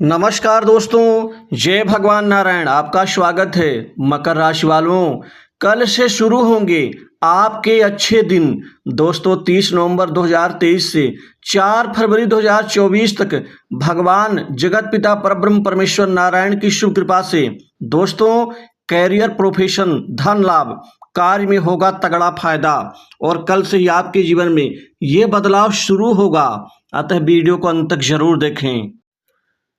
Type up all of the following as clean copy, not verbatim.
नमस्कार दोस्तों, जय भगवान नारायण। आपका स्वागत है। मकर राशि वालों, कल से शुरू होंगे आपके अच्छे दिन। दोस्तों 30 नवंबर 2023 से 4 फरवरी 2024 तक भगवान जगत पिता परब्रह्म परमेश्वर नारायण की शुभ कृपा से दोस्तों कैरियर, प्रोफेशन, धन लाभ, कार्य में होगा तगड़ा फायदा और कल से ही आपके जीवन में ये बदलाव शुरू होगा। अतः वीडियो को अंत तक जरूर देखें।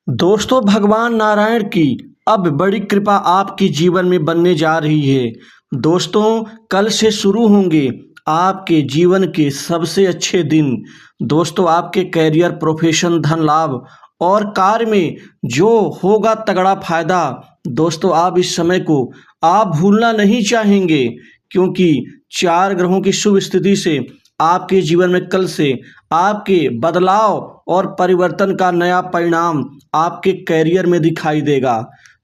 दोस्तों भगवान नारायण की अब बड़ी कृपा आपके जीवन में बनने जा रही है। दोस्तों कल से शुरू होंगे आपके जीवन के सबसे अच्छे दिन। दोस्तों आपके कैरियर, प्रोफेशन, धन लाभ और कार्य में जो होगा तगड़ा फायदा। दोस्तों आप इस समय को आप भूलना नहीं चाहेंगे, क्योंकि 4 ग्रहों की शुभ स्थिति से आपके जीवन में कल से आपके बदलाव और परिवर्तन का नया परिणाम आपके कैरियर में दिखाई देगा।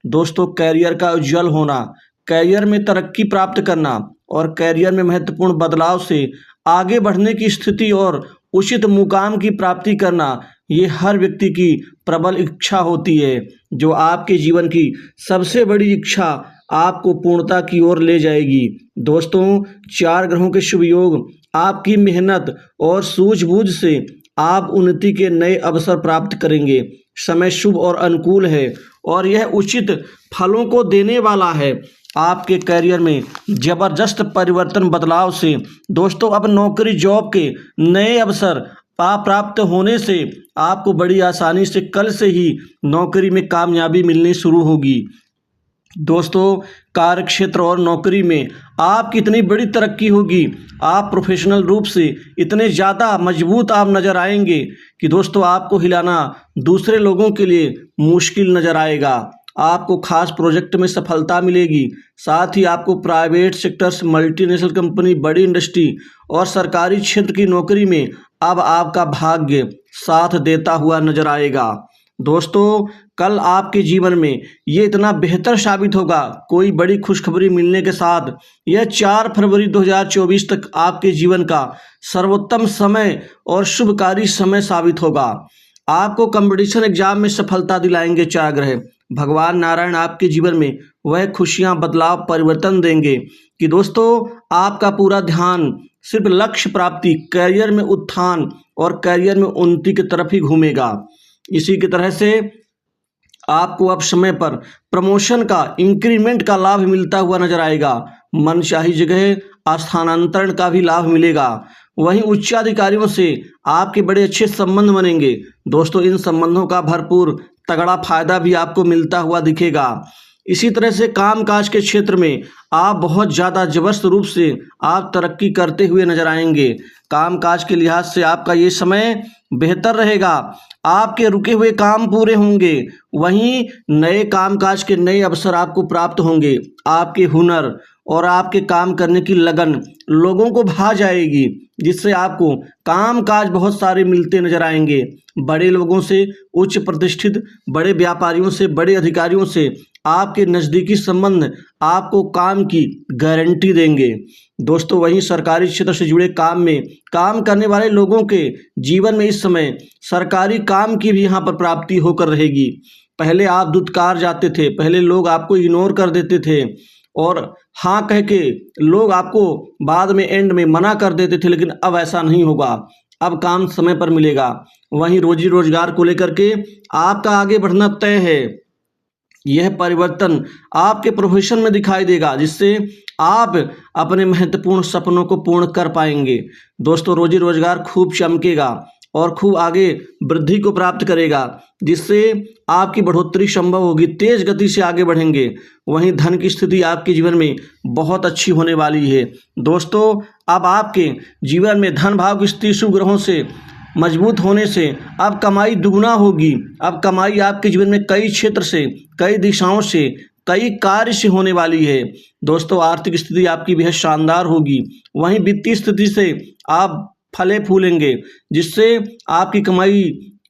दोस्तों कैरियर का उज्जवल होना, कैरियर में तरक्की प्राप्त करना और कैरियर में महत्वपूर्ण बदलाव से आगे बढ़ने की स्थिति और उचित मुकाम की प्राप्ति करना, ये हर व्यक्ति की प्रबल इच्छा होती है, जो आपके जीवन की सबसे बड़ी इच्छा आपको पूर्णता की ओर ले जाएगी। दोस्तों 4 ग्रहों के शुभ योग आपकी मेहनत और सूझबूझ से आप उन्नति के नए अवसर प्राप्त करेंगे। समय शुभ और अनुकूल है और यह उचित फलों को देने वाला है। आपके करियर में जबरदस्त परिवर्तन बदलाव से दोस्तों अब नौकरी, जॉब के नए अवसर प्राप्त होने से आपको बड़ी आसानी से कल से ही नौकरी में कामयाबी मिलनी शुरू होगी। दोस्तों कार्य क्षेत्र और नौकरी में आपकी इतनी बड़ी तरक्की होगी, आप प्रोफेशनल रूप से इतने ज़्यादा मजबूत आप नज़र आएंगे कि दोस्तों आपको हिलाना दूसरे लोगों के लिए मुश्किल नज़र आएगा। आपको खास प्रोजेक्ट में सफलता मिलेगी। साथ ही आपको प्राइवेट सेक्टर्स, मल्टीनेशनल कंपनी, बड़ी इंडस्ट्री और सरकारी क्षेत्र की नौकरी में अब आपका भाग्य साथ देता हुआ नजर आएगा। दोस्तों कल आपके जीवन में ये इतना बेहतर साबित होगा, कोई बड़ी खुशखबरी मिलने के साथ यह 4 फरवरी 2024 तक आपके जीवन का सर्वोत्तम समय और शुभकारी समय साबित होगा। आपको कंपटीशन एग्जाम में सफलता दिलाएंगे 4 ग्रह। भगवान नारायण आपके जीवन में वह खुशियां, बदलाव, परिवर्तन देंगे कि दोस्तों आपका पूरा ध्यान सिर्फ लक्ष्य प्राप्ति, कैरियर में उत्थान और कैरियर में उन्नति की तरफ ही घूमेगा। इसी की तरह से आपको अब समय पर प्रमोशन का, इंक्रीमेंट का लाभ मिलता हुआ नजर आएगा। मनचाही जगह स्थानांतरण का भी लाभ मिलेगा। वहीं उच्चाधिकारियों से आपके बड़े अच्छे संबंध बनेंगे। दोस्तों इन संबंधों का भरपूर तगड़ा फायदा भी आपको मिलता हुआ दिखेगा। इसी तरह से कामकाज के क्षेत्र में आप बहुत ज़्यादा जबरदस्त रूप से आप तरक्की करते हुए नजर आएंगे। कामकाज के लिहाज से आपका ये समय बेहतर रहेगा। आपके रुके हुए काम पूरे होंगे। वहीं नए कामकाज के नए अवसर आपको प्राप्त होंगे। आपके हुनर और आपके काम करने की लगन लोगों को भा जाएगी, जिससे आपको कामकाज बहुत सारे मिलते नजर आएंगे। बड़े लोगों से, उच्च प्रतिष्ठित बड़े व्यापारियों से, बड़े अधिकारियों से आपके नज़दीकी संबंध आपको काम की गारंटी देंगे। दोस्तों वहीं सरकारी क्षेत्र से जुड़े काम में काम करने वाले लोगों के जीवन में इस समय सरकारी काम की भी यहाँ पर प्राप्ति होकर रहेगी। पहले आप दुत्कार जाते थे, पहले लोग आपको इग्नोर कर देते थे और हाँ कह के लोग आपको बाद में एंड में मना कर देते थे, लेकिन अब ऐसा नहीं होगा। अब काम समय पर मिलेगा। वहीं रोजी रोजगार को लेकर के आपका आगे बढ़ना तय है। यह परिवर्तन आपके प्रोफेशन में दिखाई देगा, जिससे आप अपने महत्वपूर्ण सपनों को पूर्ण कर पाएंगे। दोस्तों रोजी रोजगार खूब चमकेगा और खूब आगे वृद्धि को प्राप्त करेगा, जिससे आपकी बढ़ोतरी संभव होगी, तेज गति से आगे बढ़ेंगे। वहीं धन की स्थिति आपके जीवन में बहुत अच्छी होने वाली है। दोस्तों अब आपके जीवन में धन भाव की स्थिति शुभ ग्रहों से मजबूत होने से अब कमाई दुगुना होगी। अब कमाई आपके जीवन में कई क्षेत्र से, कई दिशाओं से, कई कार्य से होने वाली है। दोस्तों आर्थिक स्थिति आपकी बेहद शानदार होगी। वहीं वित्तीय स्थिति से आप फले फूलेंगे, जिससे आपकी कमाई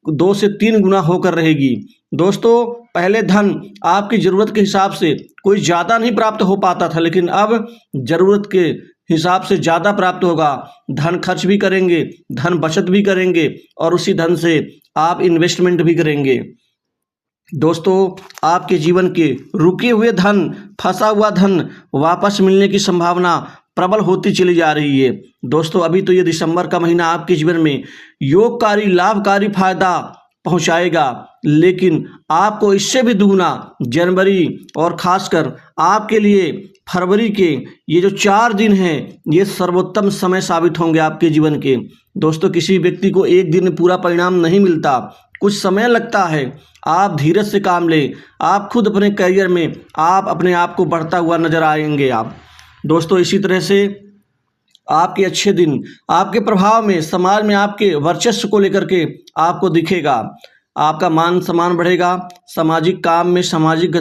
2 से 3 गुना होकर रहेगी। दोस्तों पहले धन आपकी ज़रूरत के हिसाब से कोई ज़्यादा नहीं प्राप्त हो पाता था, लेकिन अब ज़रूरत के हिसाब से ज़्यादा प्राप्त होगा। धन खर्च भी करेंगे, धन बचत भी करेंगे और उसी धन से आप इन्वेस्टमेंट भी करेंगे। दोस्तों आपके जीवन के रुके हुए धन, फंसा हुआ धन वापस मिलने की संभावना प्रबल होती चली जा रही है। दोस्तों अभी तो ये दिसंबर का महीना आपके जीवन में योगकारी लाभकारी फायदा पहुंचाएगा, लेकिन आपको इससे भी दुगना जनवरी और खासकर आपके लिए फरवरी के ये जो 4 दिन हैं ये सर्वोत्तम समय साबित होंगे आपके जीवन के। दोस्तों किसी व्यक्ति को एक दिन में पूरा परिणाम नहीं मिलता, कुछ समय लगता है। आप धीरज से काम लें, आप खुद अपने करियर में आप अपने आप को बढ़ता हुआ नजर आएंगे आप। दोस्तों इसी तरह से आपके अच्छे दिन आपके प्रभाव में समाज में आपके वर्चस्व को लेकर के आपको दिखेगा। आपका मान सम्मान बढ़ेगा, सामाजिक काम में सामाजिक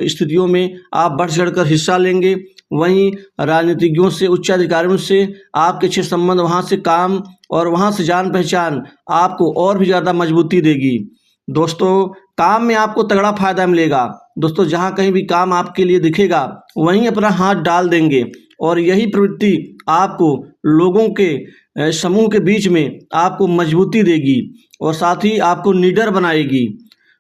स्थितियों में आप बढ़ चढ़कर हिस्सा लेंगे। वहीं राजनीतिज्ञों से उच्च अधिकारियों से आपके अच्छे संबंध, वहाँ से काम और वहाँ से जान पहचान आपको और भी ज़्यादा मजबूती देगी। दोस्तों काम में आपको तगड़ा फायदा मिलेगा। दोस्तों जहाँ कहीं भी काम आपके लिए दिखेगा वहीं अपना हाथ डाल देंगे और यही प्रवृत्ति आपको लोगों के समूह के बीच में आपको मजबूती देगी और साथ ही आपको निडर बनाएगी।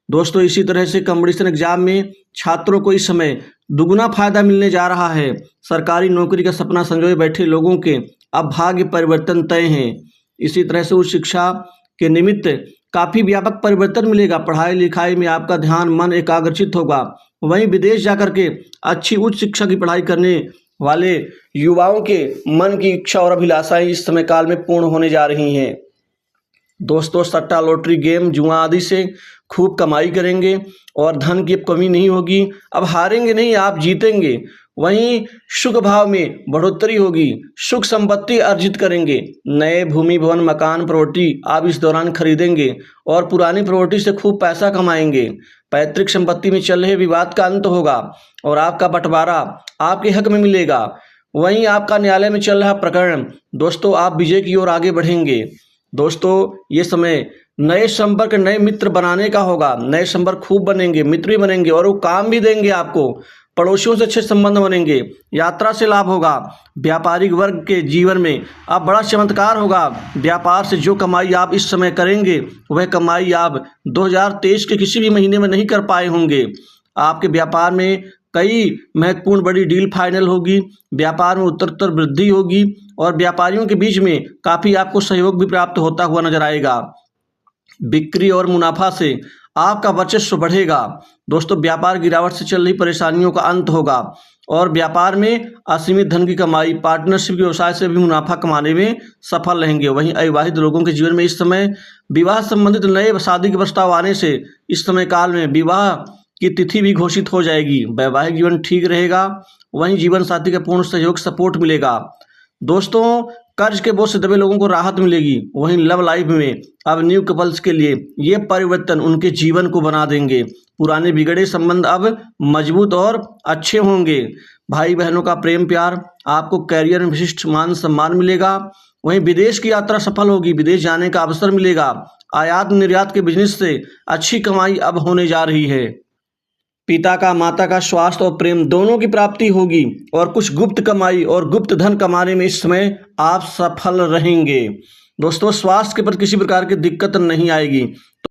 दोस्तों इसी तरह से कंपटीशन एग्जाम में छात्रों को इस समय दुगुना फायदा मिलने जा रहा है। सरकारी नौकरी का सपना संजोए बैठे लोगों के अब भाग्य परिवर्तन तय हैं। इसी तरह से उच्च शिक्षा के निमित्त काफ़ी व्यापक परिवर्तन मिलेगा। पढ़ाई लिखाई में आपका ध्यान मन एकाग्रचित होगा। वहीं विदेश जाकर के अच्छी उच्च शिक्षा की पढ़ाई करने वाले युवाओं के मन की इच्छा और अभिलाषाएं इस समय काल में पूर्ण होने जा रही हैं। दोस्तों सट्टा लॉटरी गेम जुआ आदि से खूब कमाई करेंगे और धन की कमी नहीं होगी। अब हारेंगे नहीं, आप जीतेंगे। वहीं सुख भाव में बढ़ोतरी होगी, सुख संपत्ति अर्जित करेंगे। नए भूमि भवन मकान प्रॉपर्टी आप इस दौरान खरीदेंगे और पुरानी प्रॉपर्टी से खूब पैसा कमाएंगे। पैतृक संपत्ति में चल रहे विवाद का अंत होगा और आपका बंटवारा आपके हक में मिलेगा। वहीं आपका न्यायालय में चल रहा प्रकरण दोस्तों आप विजय की ओर आगे बढ़ेंगे। दोस्तों ये समय नए संपर्क नए मित्र बनाने का होगा। नए संपर्क खूब बनेंगे, मित्र भी बनेंगे और वो काम भी देंगे आपको। पड़ोसियों से अच्छे संबंध बनेंगे, यात्रा से लाभ होगा। व्यापारिक वर्ग के जीवन में अब बड़ा चमत्कार होगा। व्यापार से जो कमाई आप इस समय करेंगे वह कमाई आप 2023 के किसी भी महीने में नहीं कर पाए होंगे। आपके व्यापार में कई महत्वपूर्ण बड़ी डील फाइनल होगी, व्यापार में उत्तरोत्तर वृद्धि होगी और व्यापारियों के बीच में काफ़ी आपको सहयोग भी प्राप्त होता हुआ नजर आएगा। बिक्री और मुनाफा से आपका वर्चस्व बढ़ेगा। दोस्तों व्यापार गिरावट से चल रही परेशानियों का अंत होगा और व्यापार में असीमित धन की कमाई, पार्टनरशिप व्यवसाय से भी मुनाफा कमाने में सफल रहेंगे। वहीं अविवाहित लोगों के जीवन में इस समय विवाह संबंधित नए शादी के प्रस्ताव आने से इस समय काल में विवाह की तिथि भी घोषित हो जाएगी। वैवाहिक जीवन ठीक रहेगा। वहीं जीवन साथी का पूर्ण सहयोग सपोर्ट मिलेगा। दोस्तों कर्ज के बोझ से दबे लोगों को राहत मिलेगी। वहीं लव लाइफ में अब न्यू कपल्स के लिए ये परिवर्तन उनके जीवन को बना देंगे। पुराने बिगड़े संबंध अब मजबूत और अच्छे होंगे। भाई बहनों का प्रेम प्यार, आपको कैरियर में विशिष्ट मान सम्मान मिलेगा। वहीं विदेश की यात्रा सफल होगी, विदेश जाने का अवसर मिलेगा। आयात निर्यात के बिजनेस से अच्छी कमाई अब होने जा रही है। पिता का माता का स्वास्थ्य और प्रेम दोनों की प्राप्ति होगी और कुछ गुप्त कमाई और गुप्त धन कमाने में इस समय आप सफल रहेंगे। दोस्तों स्वास्थ्य के प्रति किसी प्रकार की दिक्कत नहीं आएगी।